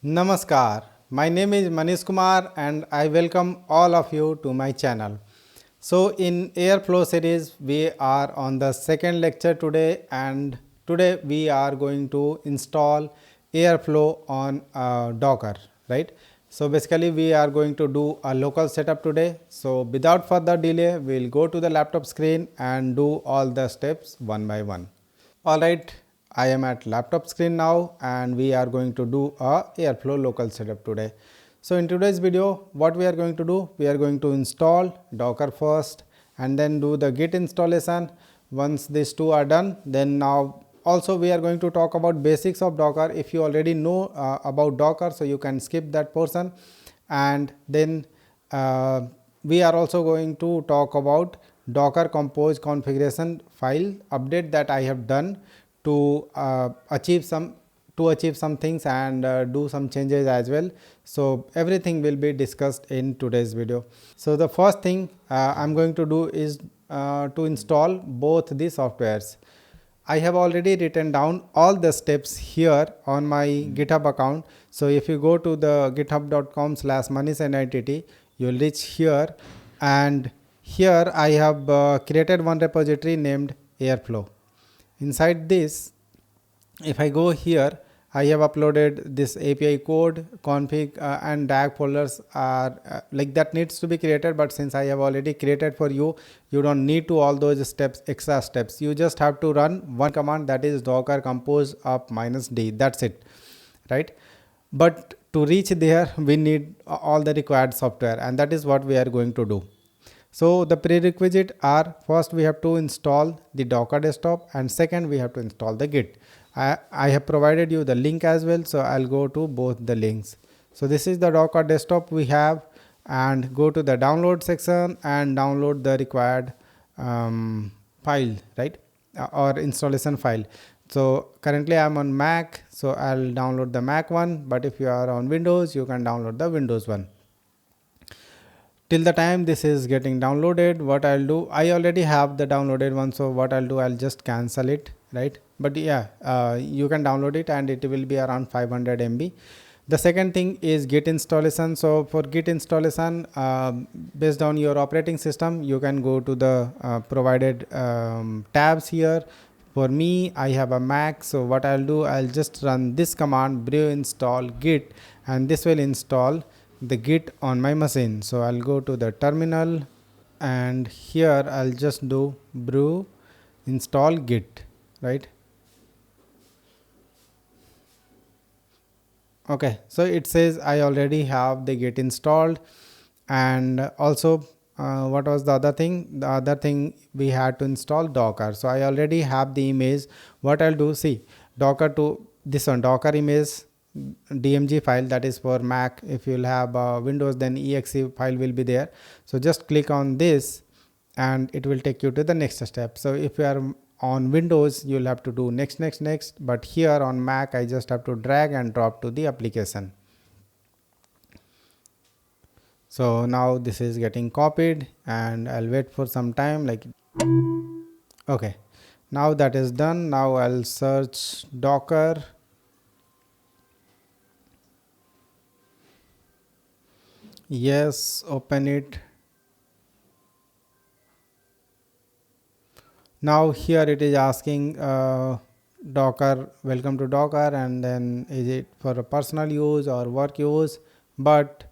Namaskar, my name is Manish Kumar and I welcome all of you to my channel. So in Airflow series we are on the second lecture today, and today we are going to install Airflow on Docker, right? So basically we are going to do a local setup today. So without further delay, we will go to the laptop screen and do all the steps one by one. Alright, I am at laptop screen now and we are going to do a Airflow local setup today. So in today's video, what we are going to do, we are going to install Docker first and then do the Git installation. Once these two are done, then now also we are going to talk about basics of Docker. If you already know about Docker, so you can skip that portion, and then we are also going to talk about Docker Compose configuration file update that I have done to achieve some things and do some changes as well. So everything will be discussed in today's video. So the first thing I'm going to do is to install both the softwares. I have already written down all the steps here on my GitHub account. So if you go to the github.com/manishnitt, you will reach here, and here I have created one repository named Airflow. Inside this, if I go here, I have uploaded this API code, config and DAG folders are like that needs to be created, but since I have already created for you, you don't need to all those steps, extra steps. You just have to run one command, that is docker compose up -d. That's it, right? But to reach there, we need all the required software, and that is what we are going to do. So the prerequisite are, first we have to install the Docker desktop, and second we have to install the Git. I have provided you the link as well, so I'll go to both the links. So this is the Docker desktop we have, and go to the download section and download the required file, right, or installation file. So currently I'm on Mac, so I'll download the Mac one, but if you are on Windows, you can download the Windows one. Till the time this is getting downloaded, what I'll do, I already have the downloaded one, so what I'll do, I'll just cancel it, right? But yeah, you can download it and it will be around 500 MB. The second thing is Git installation. So for Git installation, based on your operating system, you can go to the provided tabs here. For me, I have a Mac, so what I'll do, I'll just run this command brew install git, and this will install the Git on my machine. So I'll go to the terminal, and here I'll just do brew install git, right? Okay, so it says I already have the Git installed, and also what was the other thing? The other thing, we had to install Docker. So I already have the image. What I'll do, see, Docker to this one, Docker image DMG file, that is for Mac. If you'll have Windows, then exe file will be there. So just click on this and it will take you to the next step. So if you are on Windows, you'll have to do next, but here on Mac, I just have to drag and drop to the application. So now this is getting copied, and I'll wait for some time, like, okay, now that is done. Now I'll search Docker. Yes, open it. Now here it is asking Docker, welcome to Docker, and then is it for a personal use or work use, but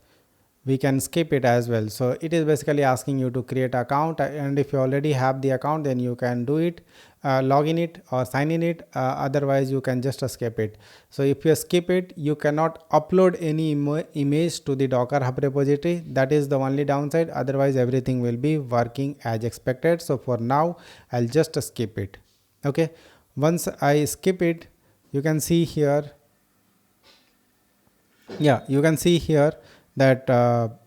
we can skip it as well. So it is basically asking you to create an account, and if you already have the account, then you can do it, log in it or sign in it, otherwise you can just skip it. So if you skip it, you cannot upload any image to the Docker Hub repository. That is the only downside, otherwise everything will be working as expected. So for now, I'll just skip it. Okay, once I skip it, you can see here, yeah, you can see here that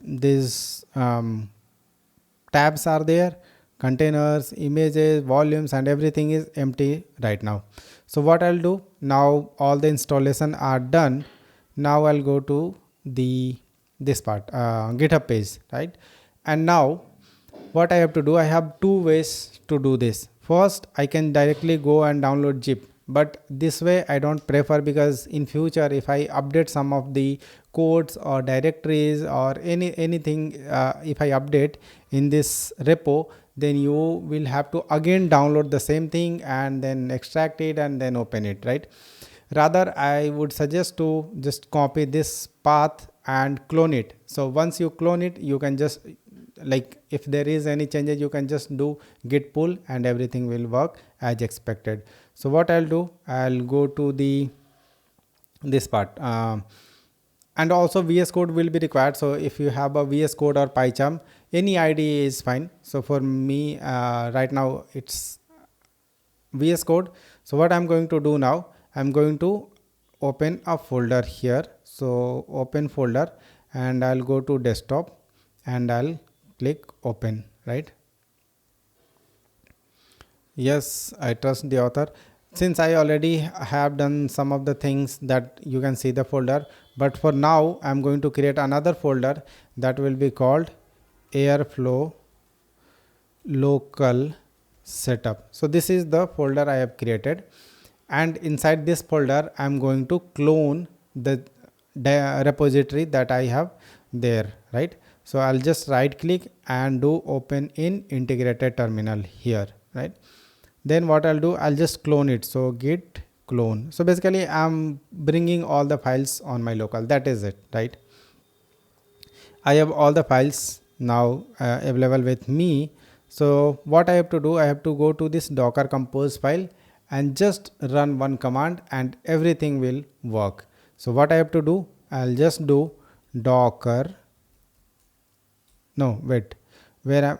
these tabs are there, containers, images, volumes, and everything is empty right now. So what I'll do now, all the installation are done. Now I'll go to this part, GitHub page, right? And now what I have to do, I have two ways to do this. First, I can directly go and download zip. but this way I don't prefer, because in future if I update some of the codes or directories or anything, if I update in this repo, then you will have to again download the same thing and then extract it and then open it, right? Rather, I would suggest to just copy this path and clone it. So once you clone it, you can just, like, if there is any changes, you can just do git pull and everything will work as expected. So what I'll do, I'll go to the this part, and also VS Code will be required. So if you have a VS Code or PyCharm, any IDE is fine. So for me, right now it's VS Code. So what I'm going to do now, I'm going to open a folder here. So open folder, and I'll go to desktop and I'll click open, right? Yes, I trust the author. Since I already have done some of the things, that you can see the folder, but for now I'm going to create another folder that will be called Airflow local setup. So this is the folder I have created, and inside this folder I'm going to clone the repository that I have there, right? So I'll just right click and do open in integrated terminal here, right? Then what I'll do, I'll just clone it. So git clone. So basically I'm bringing all the files on my local. That is it, right? I have all the files now available with me. So what I have to do, I have to go to this docker compose file and just run one command and everything will work. So what I have to do, I'll just do docker, no wait, where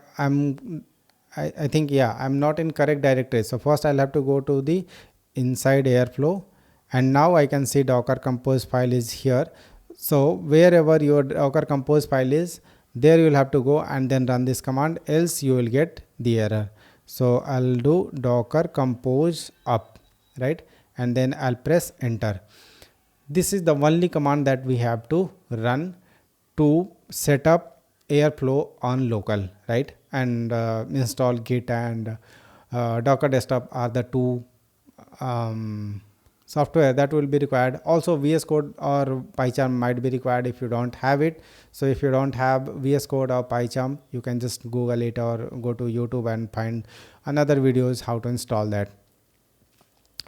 I think, yeah, I'm not in correct directory. So first I'll have to go to the inside Airflow, and now I can see docker compose file is here. So wherever your docker compose file is, there you will have to go and then run this command, else you will get the error. So I'll do docker compose up, right? And then I'll press enter. This is the only command that we have to run to set up Airflow on local, right? And install git and docker desktop are the two software that will be required. Also VS Code or PyCharm might be required if you don't have it. So if you don't have VS Code or PyCharm, you can just Google it or go to YouTube and find another videos how to install that.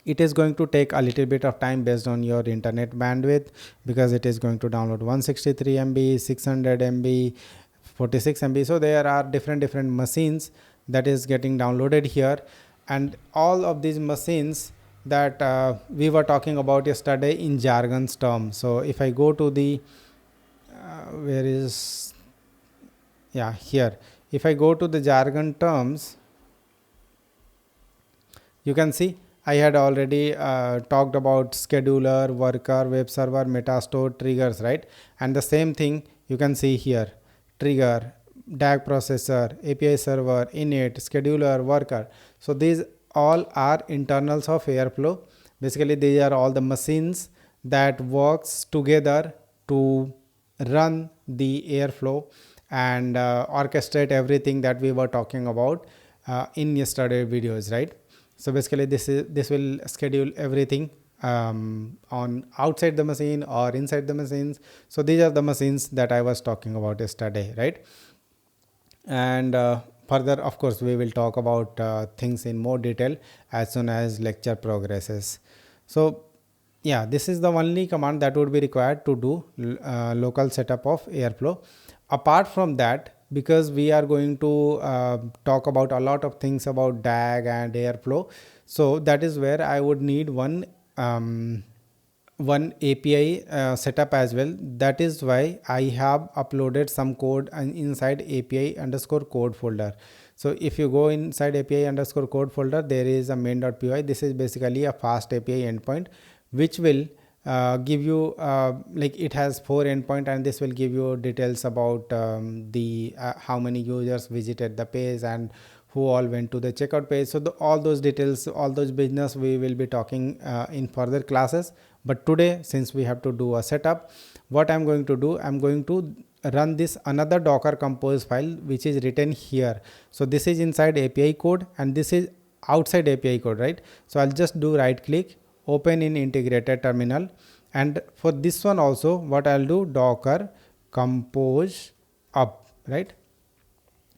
It is going to take a little bit of time based on your internet bandwidth, because it is going to download 163 MB, 600 MB, 46 MB. So there are different machines that is getting downloaded here, and all of these machines that we were talking about yesterday in jargon's term. So if I go to the where is, yeah, here, if I go to the jargon terms, you can see I had already talked about scheduler, worker, web server, metastore, triggers, right? And the same thing you can see here: trigger, DAG processor, API server, init, scheduler, worker. So these all are internals of Airflow. Basically these are all the machines that works together to run the Airflow and orchestrate everything that we were talking about in yesterday videos, right? So basically this will schedule everything on outside the machine or inside the machines. So these are the machines that I was talking about yesterday, right? And further, of course, we will talk about things in more detail as soon as lecture progresses. So yeah, this is the only command that would be required to do local setup of Airflow. Apart from that, because we are going to talk about a lot of things about DAG and Airflow, so that is where I would need one API setup as well. That is why I have uploaded some code inside API_code folder. So if you go inside API_code folder, there is a main.py. This is basically a fast API endpoint, which will give you like it has 4 endpoint, and this will give you details about the how many users visited the page and who all went to the checkout page. So all those details, all those business we will be talking in further classes. But today, since we have to do a setup, what I'm going to do, I'm going to run this another docker compose file which is written here. So this is inside API code, and this is outside API code, right? So I'll just do right click, open in integrated terminal, and for this one also what I'll do, docker compose up, right?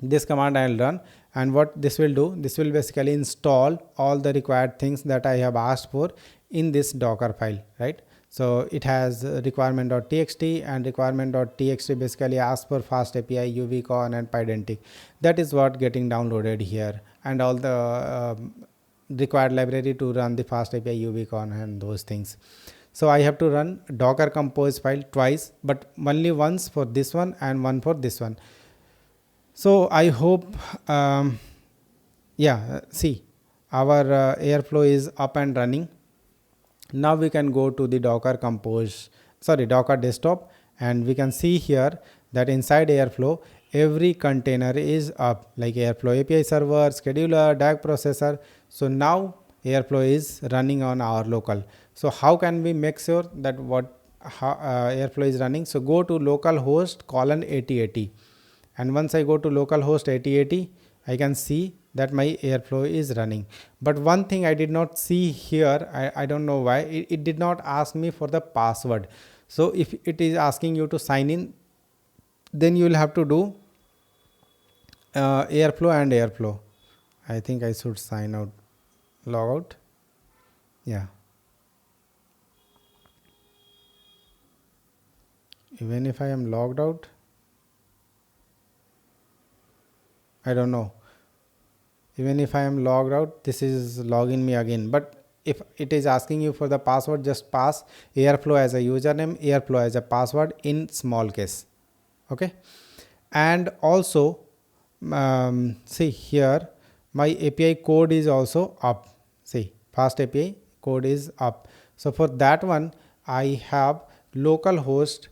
This command I'll run, and what this will do, this will basically install all the required things that I have asked for in this docker file, right? So it has requirement.txt, and requirement.txt basically asks for fast API, UVCon and pydantic. That is what getting downloaded here, and all the required library to run the fast API, UVCon and those things. So I have to run docker compose file twice, but only once for this one and one for this one. So I hope, see, our Airflow is up and running. Now we can go to the docker desktop, and we can see here that inside Airflow every container is up, like Airflow API server, scheduler, DAG processor. So now Airflow is running on our local. So how can we make sure that Airflow is running? So go to localhost /8080, and once I go to localhost 8080, I can see that my Airflow is running. But one thing I did not see here, I don't know why, it did not ask me for the password. So if it is asking you to sign in, then you will have to do Airflow and Airflow. I think I should sign out, log out. Yeah. Even if I am logged out, I don't know. Even if I am logged out, this is logging me again. But if it is asking you for the password, just pass Airflow as a username, Airflow as a password in small case. Okay. And also, see here, my API code is also up. See, fast API code is up. So for that one, I have localhost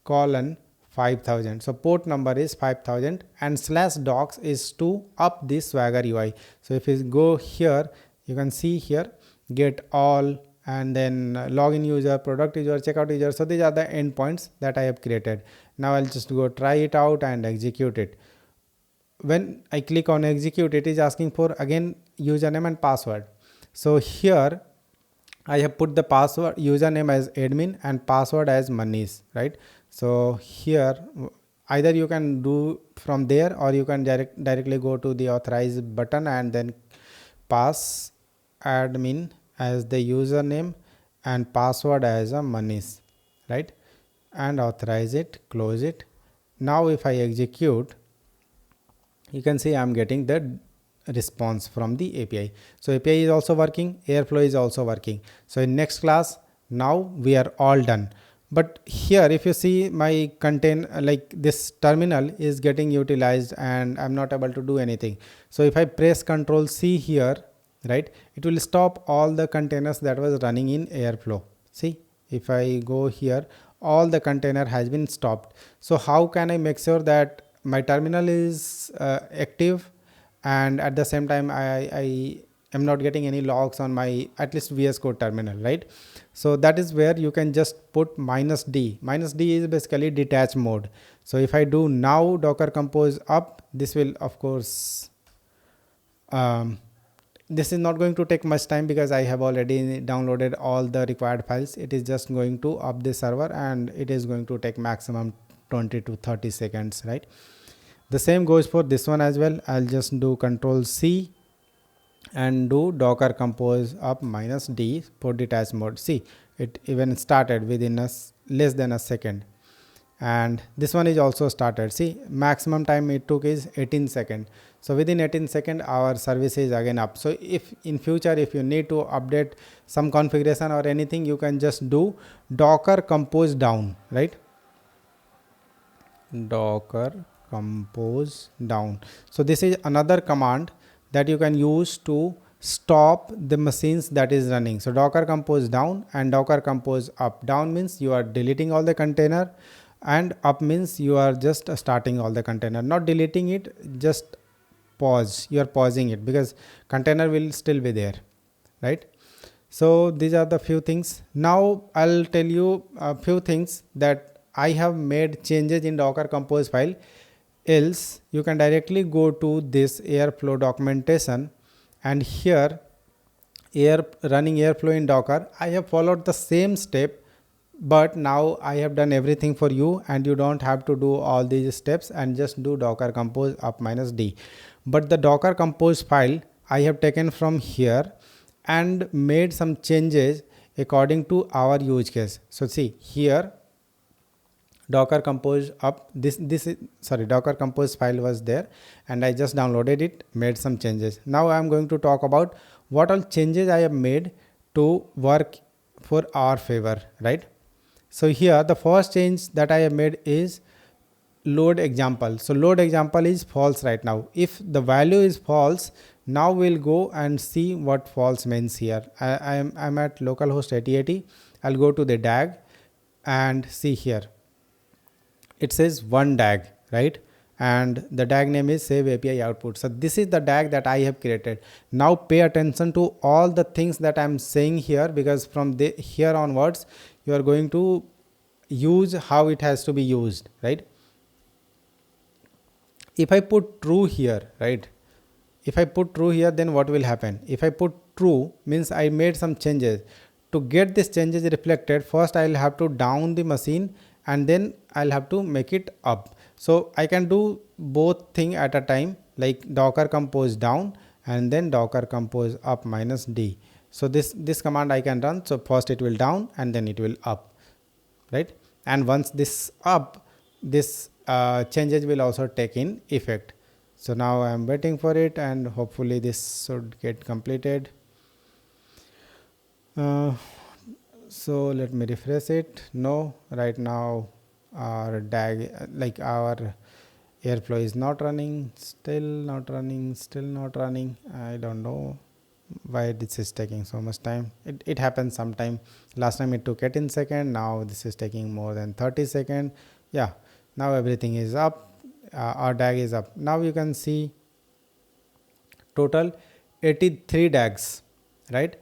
:5000. So port number is 5000, and /docs is to up this Swagger UI. So if you go here, you can see here get all, and then login user, product user, checkout user. So these are the endpoints that I have created. Now I'll just go try it out and execute it. When I click on execute, it is asking for again username and password. So here I have put the password, username as admin and password as Manish, right? So here either you can do from there, or you can directly go to the authorize button and then pass admin as the username and password as a Manish, right? And authorize it, close it. Now if I execute, you can see I'm getting the response from the API. So API is also working, Airflow is also working. So in next class, now we are all done. But here if you see my like this terminal is getting utilized and I'm not able to do anything. So if I press Ctrl C here, right, it will stop all the containers that was running in Airflow. See, if I go here, all the container has been stopped. So how can I make sure that my terminal is active, and at the same time I am not getting any logs on my at least VS Code terminal, right? So that is where you can just put -d. -d is basically detach mode. So if I do now docker compose up, this will of course this is not going to take much time because I have already downloaded all the required files. It is just going to up the server, and it is going to take maximum 20 to 30 seconds, right? The same goes for this one as well. I'll just do Ctrl C and do docker compose up -d for detach mode. See, it even started within less than a second, and this one is also started. See, maximum time it took is 18 seconds. So within 18 seconds our service is again up. So if in future if you need to update some configuration or anything, you can just do docker compose down, right? Docker compose down. So this is another command that you can use to stop the machines that is running. So docker compose down and docker compose up. Down means you are deleting all the container, and up means you are just starting all the container, not deleting it, just pause. You are pausing it because container will still be there, right? So these are the few things. Now I'll tell you a few things that I have made changes in docker compose file. Else you can directly go to this Airflow documentation and here running airflow in Docker. I have followed the same step, but now I have done everything for you, and you don't have to do all these steps and just do docker compose up minus d. But the docker compose file I have taken from here and made some changes according to our use case. So see here, docker compose up docker compose file was there, and I just downloaded it, made some changes. Now I am going to talk about what all changes I have made to work for our favor, right? So here the first change that I have made is load example. So load example is false right now. If the value is false, now we'll go and see what false means here. I'm at localhost 8080. I'll go to the DAG and see here. It says one DAG, right? And the DAG name is save API output. So this is the DAG that I have created. Now pay attention to all the things that I'm saying here, because from here onwards you are going to use how it has to be used, right? If I put true here, right? If I put true here, then what will happen? If I put true, means I made some changes. To get these changes reflected, first I'll have to down the machine, and then I'll have to make it up. So I can do both thing at a time, like docker compose down and then docker compose up minus d. So this command I can run. So first it will down and then it will up, right? And once this up, this changes will also take in effect. So now I am waiting for it, and hopefully this should get completed. So let me refresh it. No, right now our DAG, like our airflow is not running, still not running. I don't know why this is taking so much time. It happens sometime. Last time it took 18 seconds, now this is taking more than 30 seconds. Yeah, now everything is up. Our DAG is up. Now you can see total 83 DAGs, right?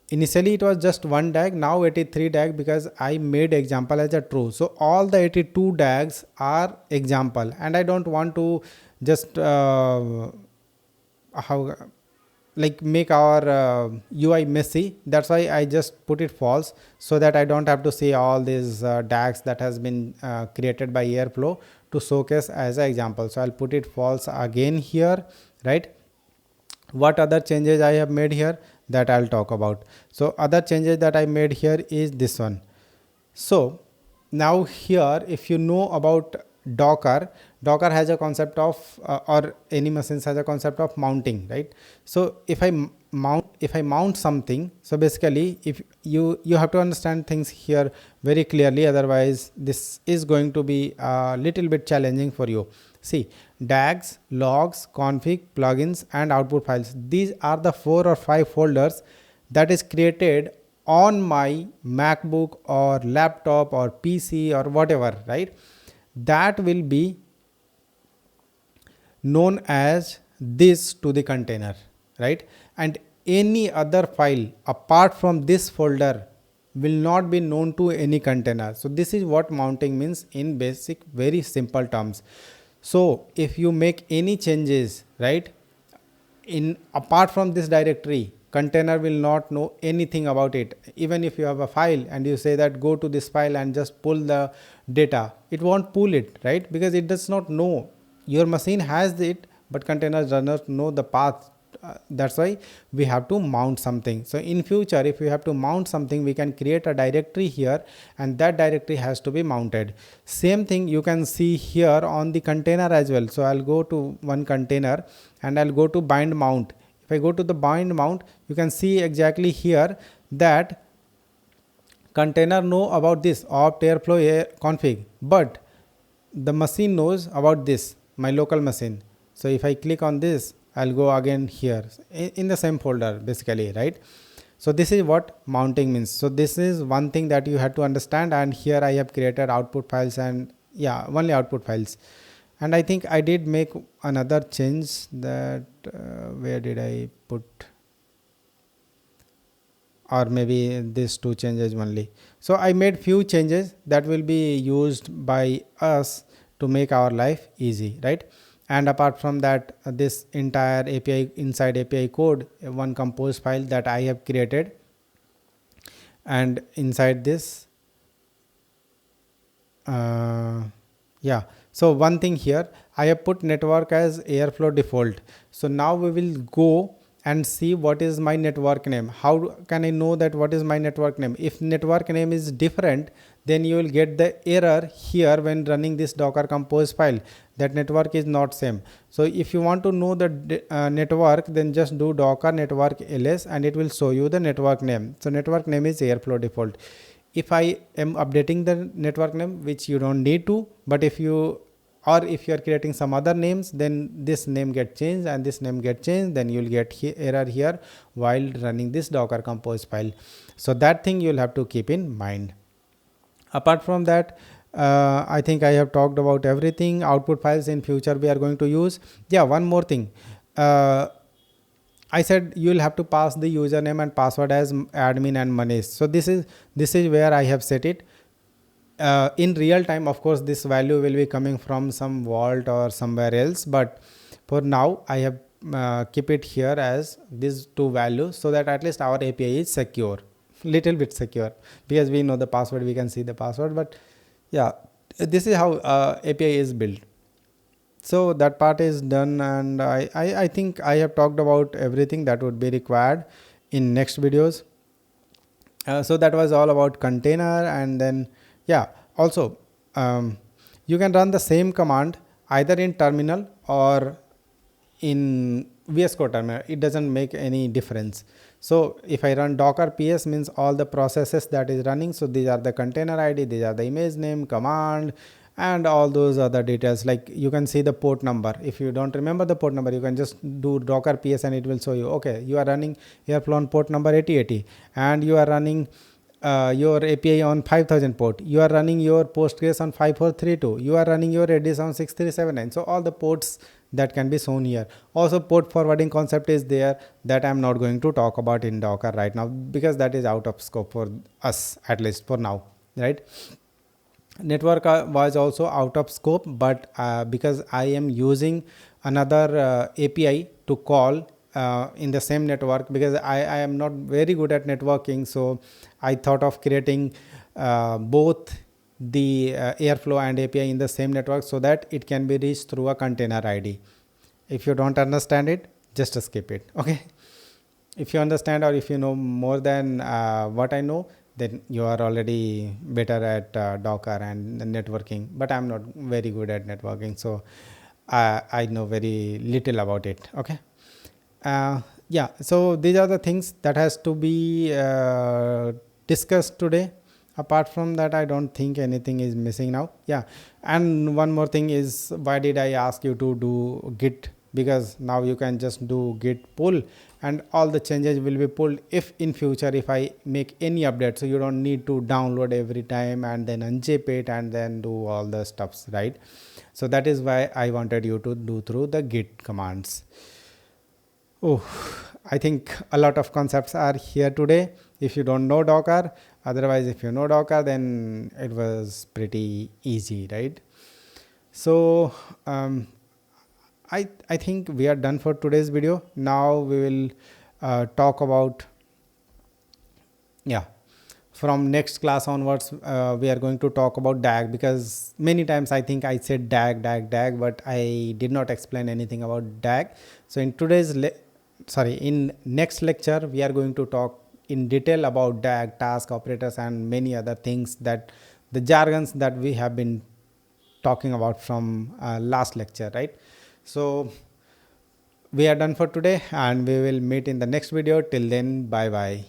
Initially it was just one DAG, now 83 DAG, because I made example as a true. So all the 82 DAGs are example, and I don't want to just make our UI messy. That's why I just put it false, so that I don't have to see all these DAGs that has been created by Airflow to showcase as an example. So I'll put it false again here, right? What other changes I have made here, that I'll talk about. So other changes that I made here is this one. So now here, if you know about Docker has a concept of or any machines has a concept of mounting, right? So if I mount something, so basically if you have to understand things here very clearly, otherwise this is going to be a little bit challenging for you. See, DAGs, logs, config, plugins and output files. These are the 4 or 5 folders that is created on my MacBook or laptop or PC or whatever, right? That will be known as this to the container, right? And any other file apart from this folder will not be known to any container. So this is what mounting means in basic, very simple terms. So if you make any changes, right, in apart from this directory, container will not know anything about it. Even if you have a file and you say that go to this file and just pull the data, it won't pull it, right? Because it does not know. Your machine has it, but container does not know the path. That's why we have to mount something. So in future, if we have to mount something, we can create a directory here, and that directory has to be mounted. Same thing you can see here on the container as well. So I'll go to one container and I'll go to bind mount. If I go to the bind mount, you can see exactly here that container know about this opt airflow config, but the machine knows about this, my local machine. So if I click on this, I'll go again here in the same folder basically, right? So this is what mounting means. So this is one thing that you have to understand, and here I have created output files, and yeah, only output files. And I think I did make another change that where did I put, or maybe these 2 changes only. So I made few changes that will be used by us to make our life easy, right? And apart from that, this entire API inside API code, one compose file that I have created, and inside this yeah, so one thing here, I have put network as Airflow default. So now we will go and see what is my network name. How can I know that what is my network name? If network name is different, then you will get the error here when running this docker compose file, that network is not same. So if you want to know the network, then just do docker network ls and it will show you the network name. So network name is Airflow default. If I am updating the network name, which you don't need to, but if you are creating some other names, then this name get changed and this name get changed, then you'll get error here while running this docker compose file. So that thing you'll have to keep in mind. Apart from that, I think I have talked about everything. Output files in future we are going to use. Yeah, one more thing. I said you will have to pass the username and password as admin and Manish. So this is where I have set it. In real time, of course, this value will be coming from some vault or somewhere else, but for now I have keep it here as these two values, so that at least our API is secure, little bit secure, because we know the password, we can see the password. But yeah, this is how API is built. So that part is done, and I think I have talked about everything that would be required in next videos. So that was all about container. And then yeah, also you can run the same command either in terminal or in VS Code terminal. It doesn't make any difference. So if I run docker ps, means all the processes that is running. So these are the container ID, these are the image name, command, and all those other details. Like you can see the port number. If you don't remember the port number, you can just do docker ps and it will show you, okay, you are running Airflow on port number 8080 and you are running your API on 5000 port, you are running your Postgres on 5432, you are running your Redis on 6379. So all the ports that can be shown here. Also port forwarding concept is there, that I am not going to talk about in Docker right now, because that is out of scope for us, at least for now, right? Network was also out of scope, but because I am using another API to call in the same network, because I am not very good at networking, so I thought of creating both the Airflow and API in the same network, so that it can be reached through a container ID. If you don't understand it, just skip it, okay? If you understand, or if you know more than what I know, then you are already better at Docker and networking. But I'm not very good at networking, so I know very little about it, okay? Yeah, so these are the things that has to be discussed today. Apart from that, I don't think anything is missing now. Yeah, and one more thing is, why did I ask you to do git? Because now you can just do git pull and all the changes will be pulled if in future if I make any update. So you don't need to download every time and then unzip it and then do all the stuffs, right? So that is why I wanted you to do through the git commands. Oh, I think a lot of concepts are here today. If you don't know Docker, otherwise if you know Docker, then it was pretty easy, right? So I think we are done for today's video. Now we will talk about, yeah, from next class onwards we are going to talk about DAG, because many times I think I said DAG, but I did not explain anything about DAG. So in today's in next lecture we are going to talk in detail about DAG, task operators, and many other things, that the jargons that we have been talking about from last lecture, right? So we are done for today and we will meet in the next video. Till then, bye bye.